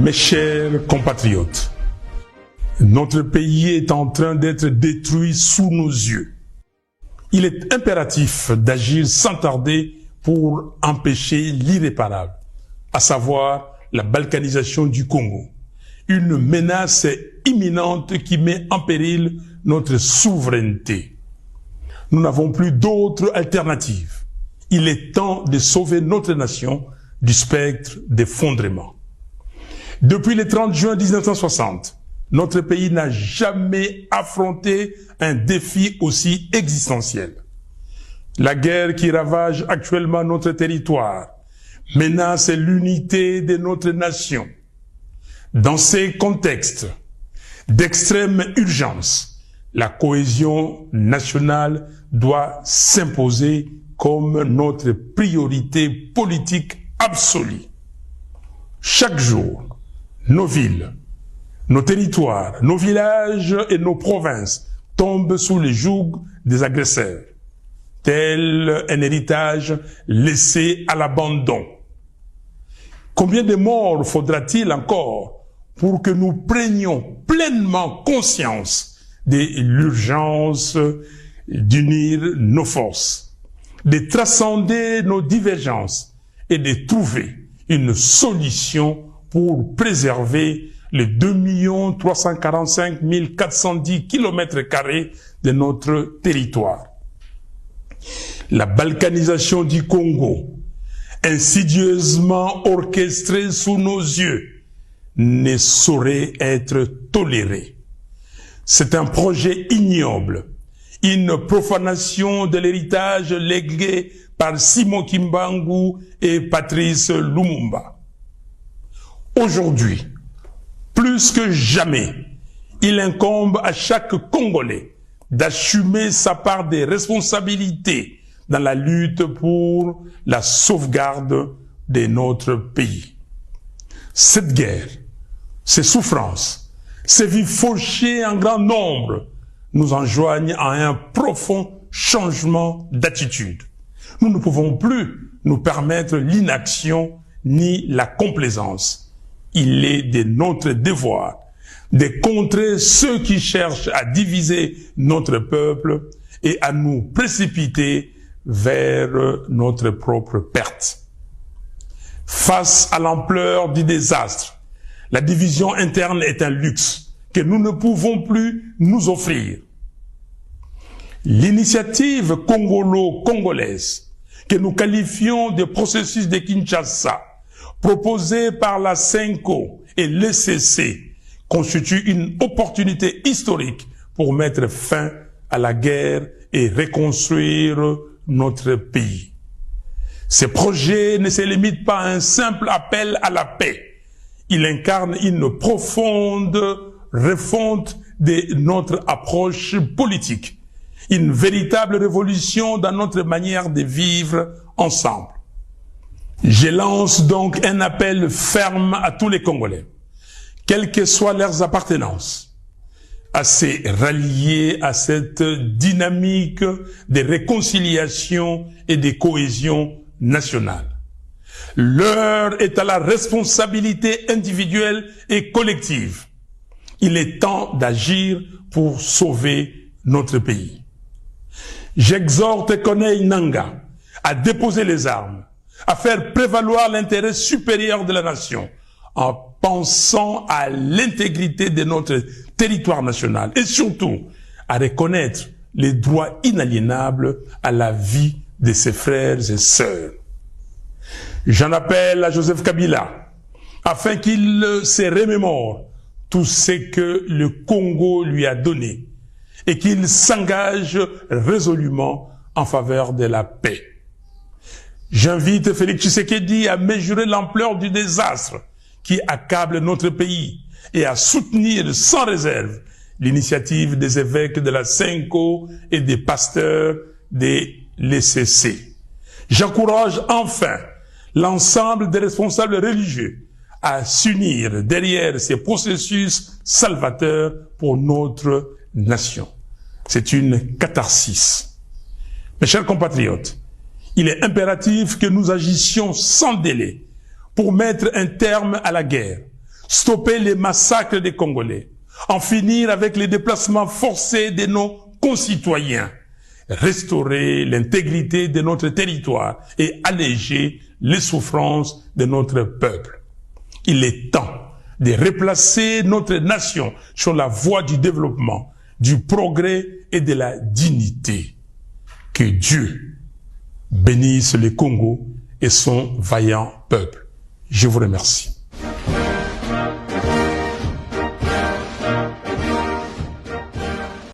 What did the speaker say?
Mes chers compatriotes, notre pays est en train d'être détruit sous nos yeux. Il est impératif d'agir sans tarder pour empêcher l'irréparable, à savoir la balkanisation du Congo. Une menace imminente qui met en péril notre souveraineté. Nous n'avons plus d'autre alternative. Il est temps de sauver notre nation du spectre d'effondrement. Depuis le 30 juin 1960, notre pays n'a jamais affronté un défi aussi existentiel. La guerre qui ravage actuellement notre territoire menace l'unité de notre nation. Dans ces contextes d'extrême urgence, la cohésion nationale doit s'imposer comme notre priorité politique absolue. Chaque jour, nos villes, nos territoires, nos villages et nos provinces tombent sous le joug des agresseurs, tel un héritage laissé à l'abandon. Combien de morts faudra-t-il encore pour que nous prenions pleinement conscience de l'urgence d'unir nos forces, de transcender nos divergences et de trouver une solution pour préserver les 2 345 410 km² de notre territoire. La balkanisation du Congo, insidieusement orchestrée sous nos yeux, ne saurait être tolérée. C'est un projet ignoble, une profanation de l'héritage légué par Simon Kimbangu et Patrice Lumumba. Aujourd'hui, plus que jamais, il incombe à chaque Congolais d'assumer sa part des responsabilités dans la lutte pour la sauvegarde de notre pays. Cette guerre, ces souffrances, ces vies fauchées en grand nombre nous enjoignent à un profond changement d'attitude. Nous ne pouvons plus nous permettre l'inaction ni la complaisance. Il est de notre devoir de contrer ceux qui cherchent à diviser notre peuple et à nous précipiter vers notre propre perte. Face à l'ampleur du désastre, la division interne est un luxe que nous ne pouvons plus nous offrir. L'initiative congolo-congolaise, que nous qualifions de processus de Kinshasa, proposée par la CENCO et l'ECC, constitue une opportunité historique pour mettre fin à la guerre et reconstruire notre pays. Ce projet ne se limite pas à un simple appel à la paix. Il incarne une profonde refonte de notre approche politique, une véritable révolution dans notre manière de vivre ensemble. Je lance donc un appel ferme à tous les Congolais, quelles que soient leurs appartenances, à se rallier à cette dynamique de réconciliation et de cohésion nationale. L'heure est à la responsabilité individuelle et collective. Il est temps d'agir pour sauver notre pays. J'exhorte Corneille Nangaa à déposer les armes, à faire prévaloir l'intérêt supérieur de la nation, en pensant à l'intégrité de notre territoire national et surtout à reconnaître les droits inaliénables à la vie de ses frères et sœurs. J'en appelle à Joseph Kabila afin qu'il se remémore tout ce que le Congo lui a donné et qu'il s'engage résolument en faveur de la paix. J'invite Félix Tshisekedi à mesurer l'ampleur du désastre qui accable notre pays et à soutenir sans réserve l'initiative des évêques de la CENCO et des pasteurs de l'ECC. J'encourage enfin l'ensemble des responsables religieux à s'unir derrière ces processus salvateurs pour notre nation. C'est une catharsis. Mes chers compatriotes, il est impératif que nous agissions sans délai pour mettre un terme à la guerre, stopper les massacres des Congolais, en finir avec les déplacements forcés de nos concitoyens, restaurer l'intégrité de notre territoire et alléger les souffrances de notre peuple. Il est temps de replacer notre nation sur la voie du développement, du progrès et de la dignité. Que Dieu bénisse le Congo et son vaillant peuple. Je vous remercie.